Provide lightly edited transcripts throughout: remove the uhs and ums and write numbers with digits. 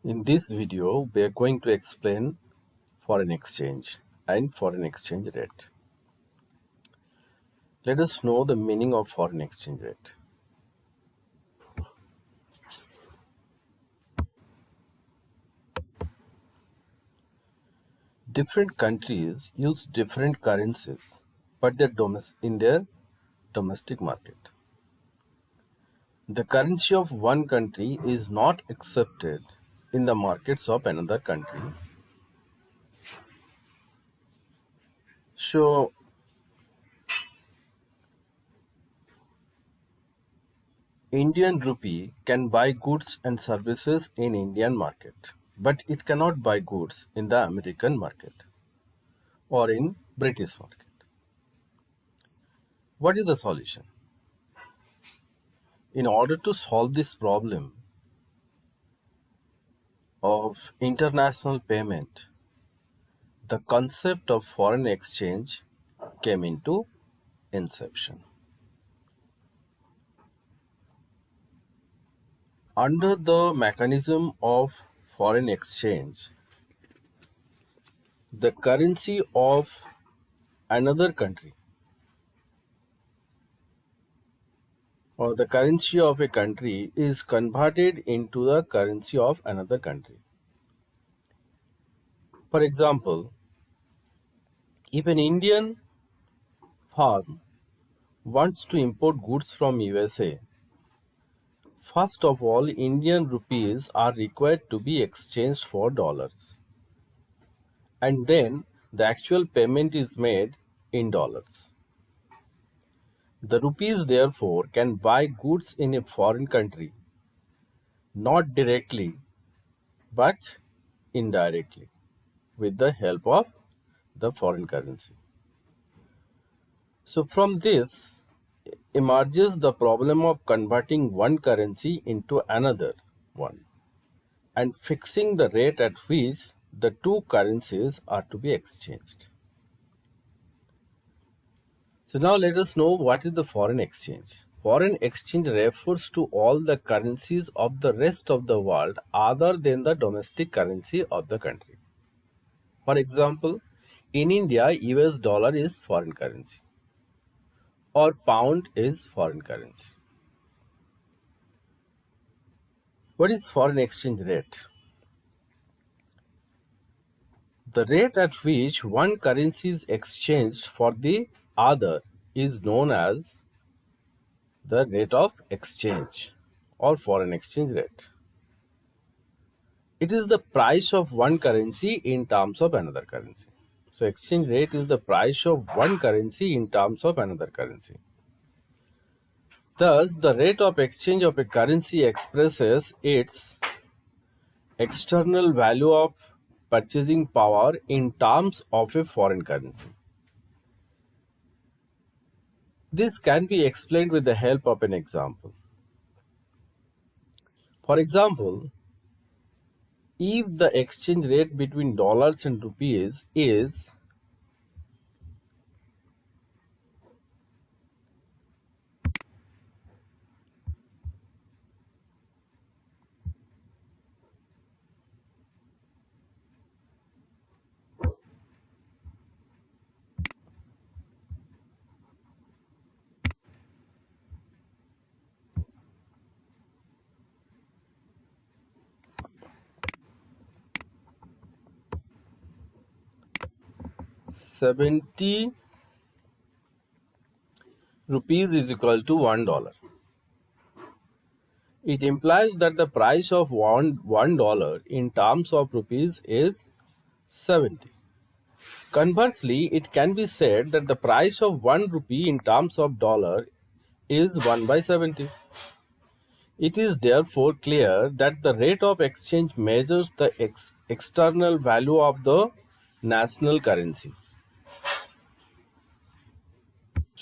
In this video, we are going to explain foreign exchange and foreign exchange rate. Let us know the meaning of foreign exchange rate. Different countries use different currencies, but in their domestic market. The currency of one country is not accepted in the markets of another country. So, Indian rupee can buy goods and services in Indian market, but it cannot buy goods in the American market or in British market. What is the solution? In order to solve this problem of international payment, the concept of foreign exchange came into inception. Under the mechanism of foreign exchange, the currency of another country or the currency of a country is converted into the currency of another country. For example, if an Indian firm wants to import goods from USA, first of all, Indian rupees are required to be exchanged for dollars, and then the actual payment is made in dollars. The rupees therefore can buy goods in a foreign country, not directly but indirectly with the help of the foreign currency. So from this emerges the problem of converting one currency into another one and fixing the rate at which the two currencies are to be exchanged. So now let us know what is the foreign exchange. Foreign exchange refers to all the currencies of the rest of the world other than the domestic currency of the country. For example, in India, US dollar is foreign currency or pound is foreign currency. What is foreign exchange rate? The rate at which one currency is exchanged for the other is known as the rate of exchange or foreign exchange rate. It is the price of one currency in terms of another currency. So exchange rate is the price of one currency in terms of another currency. Thus, the rate of exchange of a currency expresses its external value of purchasing power in terms of a foreign currency. This can be explained with the help of an example. For example, if the exchange rate between dollars and rupees is 70 rupees is equal to $1. It implies that the price of $1 in terms of rupees is 70. Conversely, it can be said that the price of 1 rupee in terms of dollar is 1 by 70. It is therefore clear that the rate of exchange measures the external value of the national currency.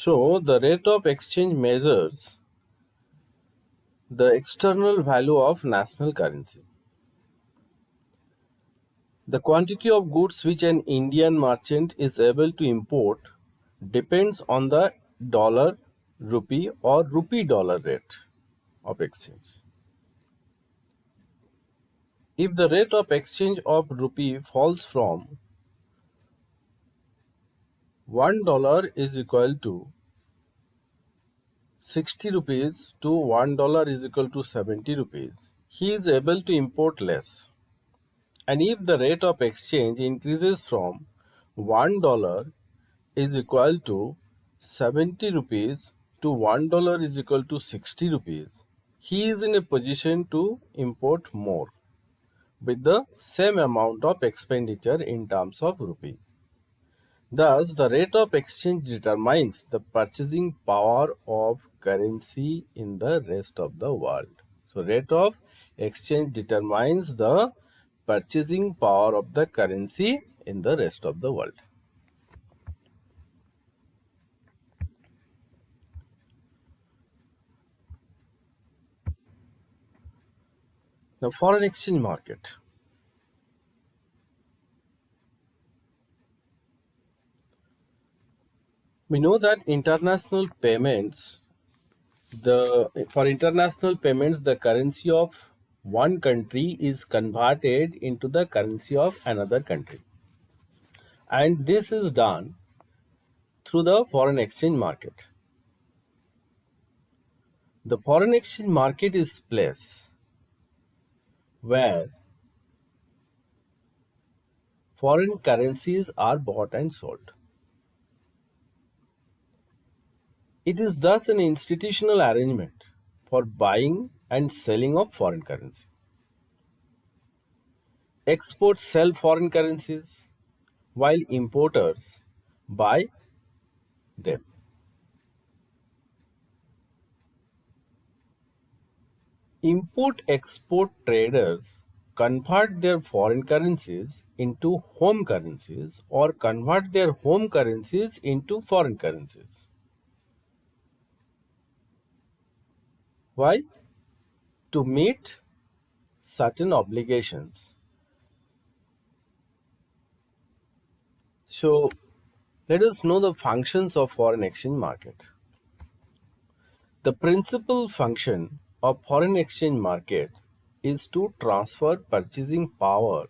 So, the rate of exchange measures the external value of national currency. The quantity of goods which an Indian merchant is able to import depends on the dollar rupee or rupee dollar rate of exchange. If the rate of exchange of rupee falls from $1 is equal to 60 rupees to $1 is equal to 70 rupees, he is able to import less. And if the rate of exchange increases from $1 is equal to 70 rupees to $1 is equal to 60 rupees, he is in a position to import more with the same amount of expenditure in terms of rupee. Thus, the rate of exchange determines the purchasing power of currency in the rest of the world. So, rate of exchange determines the purchasing power of the currency in the rest of the world. Now, foreign exchange market. We know that for international payments, the currency of one country is converted into the currency of another country, and this is done through the foreign exchange market. The foreign exchange market is place where foreign currencies are bought and sold. It is thus an institutional arrangement for buying and selling of foreign currency. Exports sell foreign currencies while importers buy them. Import-export traders convert their foreign currencies into home currencies or convert their home currencies into foreign currencies. Why? To meet certain obligations. So, let us know the functions of foreign exchange market. The principal function of foreign exchange market is to transfer purchasing power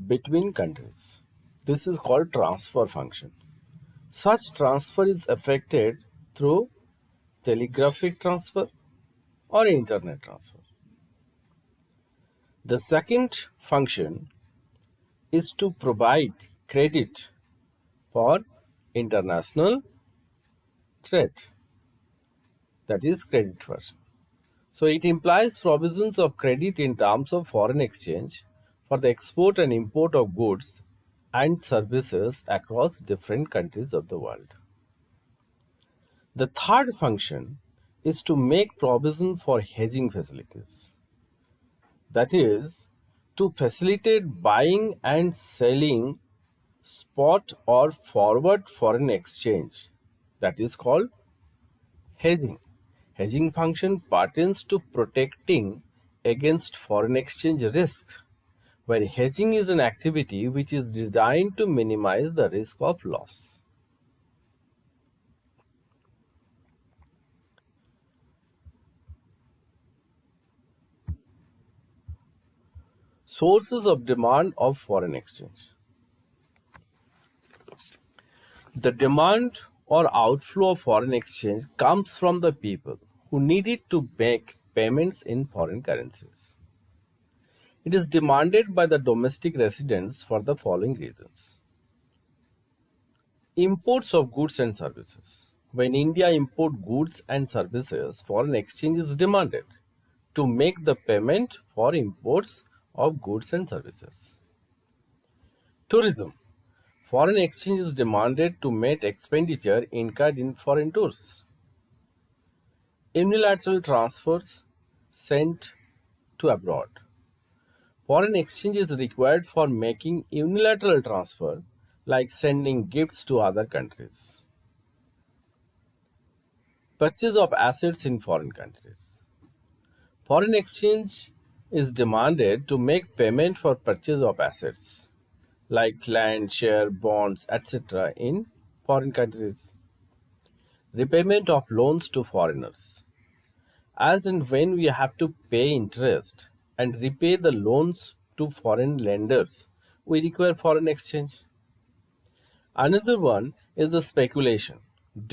between countries. This is called transfer function. Such transfer is effected through telegraphic transfer or internet transfer. The second function is to provide credit for international trade, that is credit first. So it implies provisions of credit in terms of foreign exchange for the export and import of goods and services across different countries of the world. The third function is to make provision for hedging facilities. That is, to facilitate buying and selling spot or forward foreign exchange. That is called hedging. Hedging function pertains to protecting against foreign exchange risk, where hedging is an activity which is designed to minimize the risk of loss. Sources of demand of foreign exchange. The demand or outflow of foreign exchange comes from the people who need it to make payments in foreign currencies. It is demanded by the domestic residents for the following reasons. Imports of goods and services. When India imports goods and services, foreign exchange is demanded to make the payment for imports of goods and services. Tourism. Foreign exchange is demanded to meet expenditure incurred in foreign tours. Unilateral transfers sent to abroad. Foreign exchange is required for making unilateral transfer like sending gifts to other countries. Purchase of assets in foreign countries. Foreign exchange is demanded to make payment for purchase of assets like land, share, bonds, etc. in foreign countries. Repayment of loans to foreigners. As and when we have to pay interest and repay the loans to foreign lenders, we require foreign exchange. Another one is the speculation.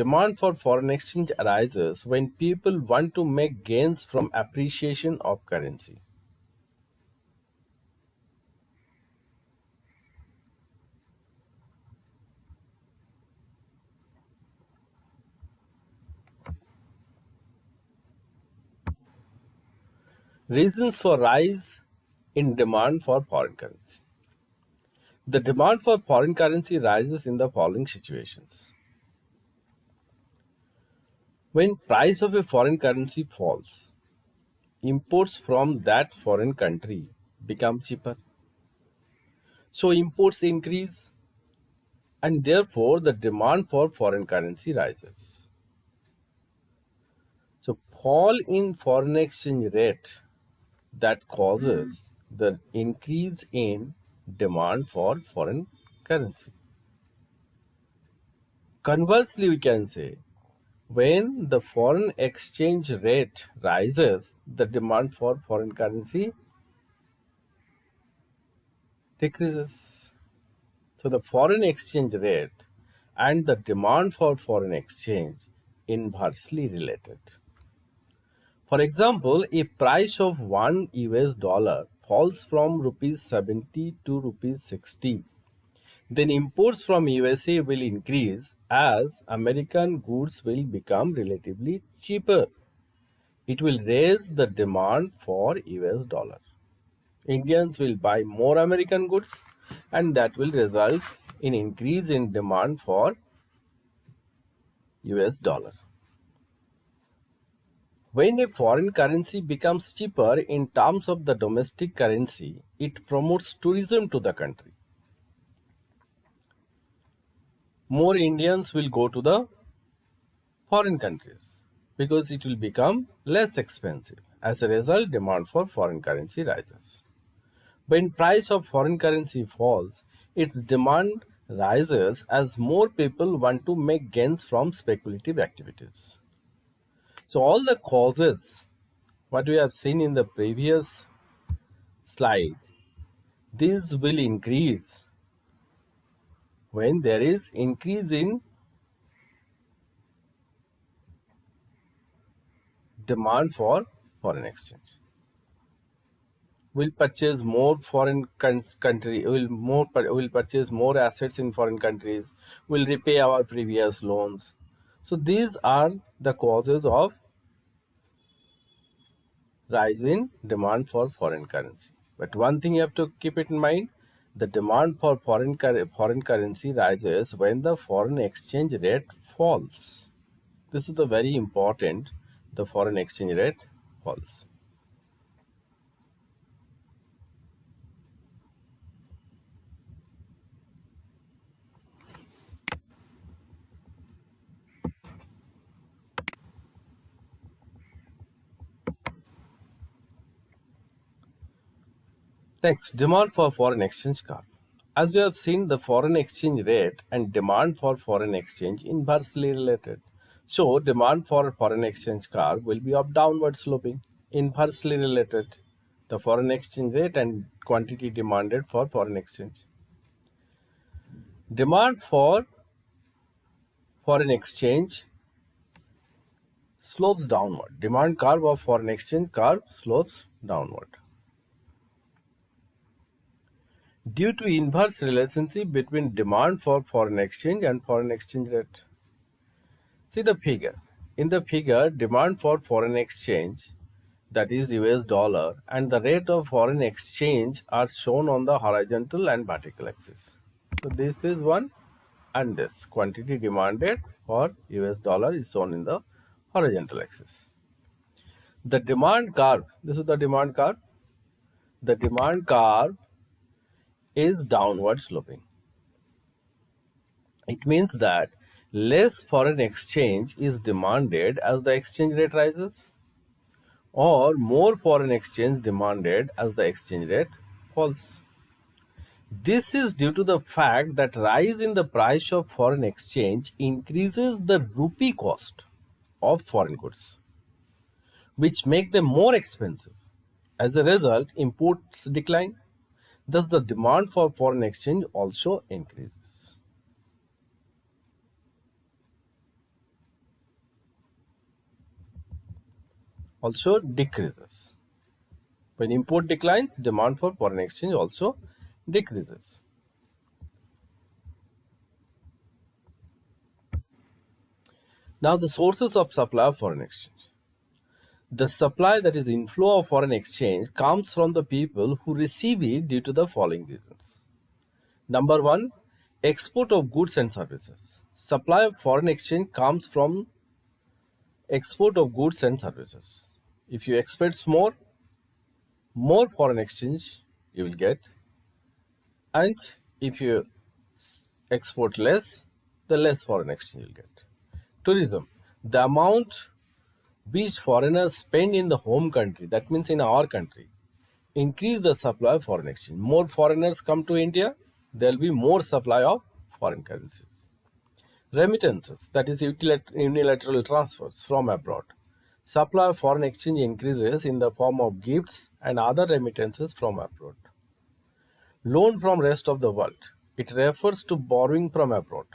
Demand for foreign exchange arises when people want to make gains from appreciation of currency. Reasons for rise in demand for foreign currency. The demand for foreign currency rises in the following situations. When price of a foreign currency falls, imports from that foreign country become cheaper. So imports increase and therefore the demand for foreign currency rises. So fall in foreign exchange rate that causes the increase in demand for foreign currency. Conversely, we can say when the foreign exchange rate rises, the demand for foreign currency decreases. So the foreign exchange rate and the demand for foreign exchange inversely related. For example, a price of 1 US dollar falls from rupees 70 to rupees 60. Then imports from USA will increase as American goods will become relatively cheaper. It will raise the demand for US dollar. Indians will buy more American goods and that will result in increase in demand for US dollar. When a foreign currency becomes cheaper in terms of the domestic currency, it promotes tourism to the country. More Indians will go to the foreign countries because it will become less expensive. As a result, demand for foreign currency rises. When price of foreign currency falls, its demand rises as more people want to make gains from speculative activities. So all the causes, what we have seen in the previous slide, these will increase when there is increase in demand for foreign exchange. We'll purchase more foreign country. We'll purchase more assets in foreign countries. We'll repay our previous loans. So these are the causes of rise in demand for foreign currency. But one thing you have to keep it in mind: the demand for foreign currency rises when the foreign exchange rate falls. This is the very important. The foreign exchange rate falls. Next, demand for foreign exchange curve. As we have seen, the foreign exchange rate and demand for foreign exchange inversely related. So, demand for foreign exchange curve will be of downward sloping, inversely related. The foreign exchange rate and quantity demanded for foreign exchange. Demand for foreign exchange slopes downward. Demand curve of foreign exchange curve slopes downward. Due to inverse relationship between demand for foreign exchange and foreign exchange rate. See the figure. In the figure, demand for foreign exchange, that is US dollar, and the rate of foreign exchange are shown on the horizontal and vertical axis. So this is one, and this quantity demanded for US dollar is shown in the horizontal axis. The demand curve, this is the demand curve. The demand curve is downward sloping. It means that less foreign exchange is demanded as the exchange rate rises, or more foreign exchange demanded as the exchange rate falls. This is due to the fact that rise in the price of foreign exchange increases the rupee cost of foreign goods, which make them more expensive. As a result, imports decline. Thus, the demand for foreign exchange also increases. Also decreases. When import declines, demand for foreign exchange also decreases. Now, the sources of supply of foreign exchange. The supply, that is inflow of foreign exchange, comes from the people who receive it due to the following reasons. Number one, export of goods and services. Supply of foreign exchange comes from export of goods and services. If you export more foreign exchange you will get, and if you export less, the less foreign exchange you'll get. Tourism, the amount which foreigners spend in the home country, that means in our country, increase the supply of foreign exchange. More foreigners come to India, there will be more supply of foreign currencies. Remittances, that is unilateral transfers from abroad. Supply of foreign exchange increases in the form of gifts and other remittances from abroad. Loan from rest of the world. It refers to borrowing from abroad.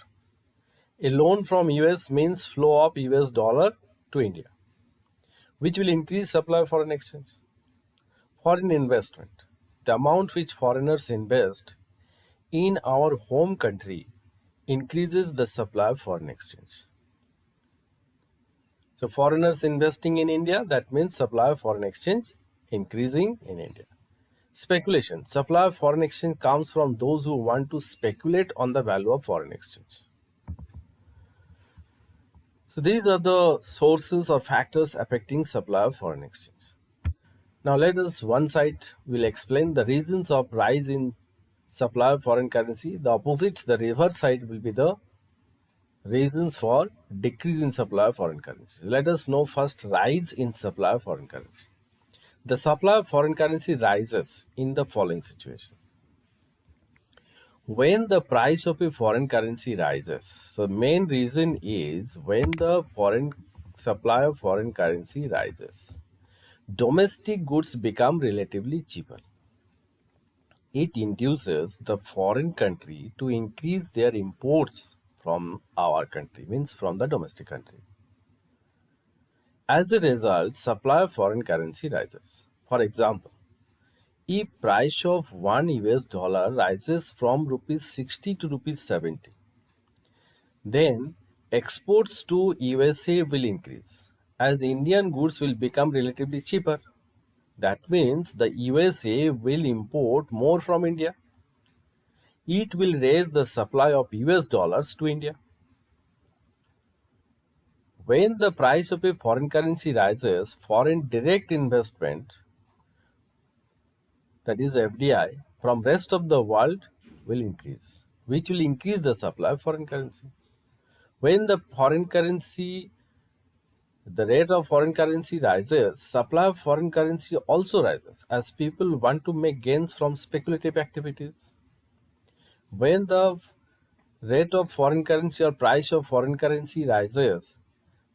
A loan from US means flow of US dollar to India, which will increase supply of foreign exchange. Foreign investment. The amount which foreigners invest in our home country increases the supply of foreign exchange. So foreigners investing in India, that means supply of foreign exchange increasing in India. Speculation. Supply of foreign exchange comes from those who want to speculate on the value of foreign exchange. So these are the sources or factors affecting supply of foreign exchange. Now let us one side will explain the reasons of rise in supply of foreign currency. The opposite, the reverse side will be the reasons for decrease in supply of foreign currency. Let us know first rise in supply of foreign currency. The supply of foreign currency rises in the following situation. When the price of a foreign currency rises, so main reason is when the foreign supply of foreign currency rises, domestic goods become relatively cheaper. It induces the foreign country to increase their imports from our country, means from the domestic country. As a result, supply of foreign currency rises. For example, if price of one US dollar rises from rupees 60 to rupees 70, then exports to USA will increase as Indian goods will become relatively cheaper. That means the USA will import more from India. It will raise the supply of US dollars to India. When the price of a foreign currency rises, foreign direct investment, that is FDI, from rest of the world will increase, which will increase the supply of foreign currency. When the rate of foreign currency rises, supply of foreign currency also rises as people want to make gains from speculative activities. When the rate of foreign currency or price of foreign currency rises,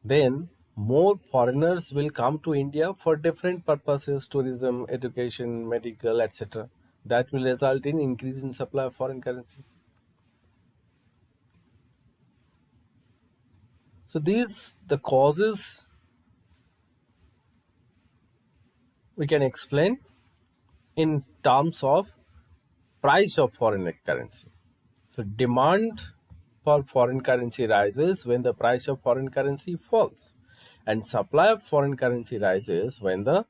then more foreigners will come to India for different purposes, tourism, education, medical, etc. That will result in increase in supply of foreign currency. So these the causes we can explain in terms of price of foreign currency. So demand for foreign currency rises when the price of foreign currency falls, and supply of foreign currency rises when the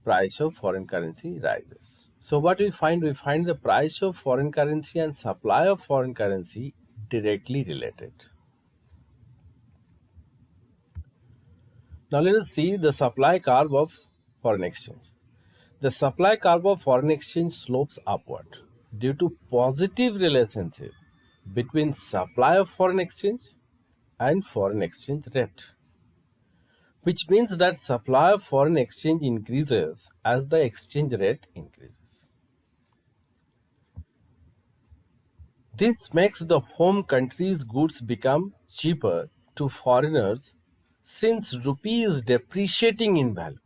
price of foreign currency rises. So what we find? We find the price of foreign currency and supply of foreign currency directly related. Now let us see the supply curve of foreign exchange. The supply curve of foreign exchange slopes upward due to positive relationship between supply of foreign exchange and foreign exchange rate, which means that supply of foreign exchange increases as the exchange rate increases. This makes the home country's goods become cheaper to foreigners since rupee is depreciating in value.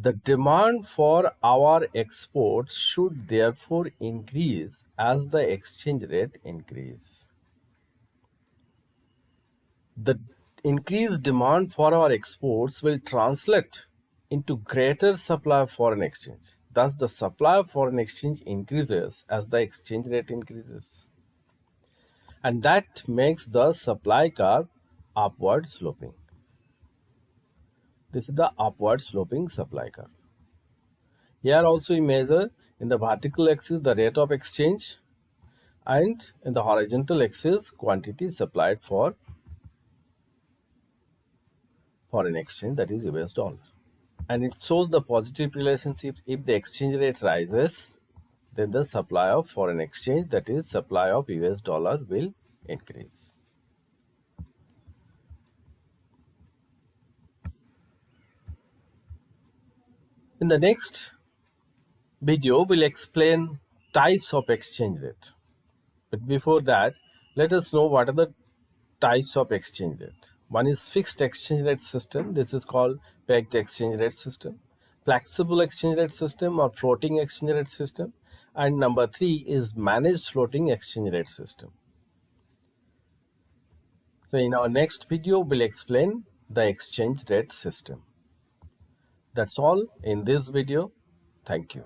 The demand for our exports should therefore increase as the exchange rate increase. The increased demand for our exports will translate into greater supply of foreign exchange. Thus, the supply of foreign exchange increases as the exchange rate increases. And that makes the supply curve upward sloping. This is the upward sloping supply curve. Here also we measure in the vertical axis the rate of exchange, and in the horizontal axis quantity supplied for foreign exchange, that is US dollar. And it shows the positive relationship. If the exchange rate rises, then the supply of foreign exchange, that is supply of US dollar, will increase. In the next video, we'll explain types of exchange rate. But before that, let us know what are the types of exchange rate. One is fixed exchange rate system. This is called pegged exchange rate system. Flexible exchange rate system or floating exchange rate system. And number 3 is managed floating exchange rate system. So in our next video, we'll explain the exchange rate system. That's all in this video. Thank you.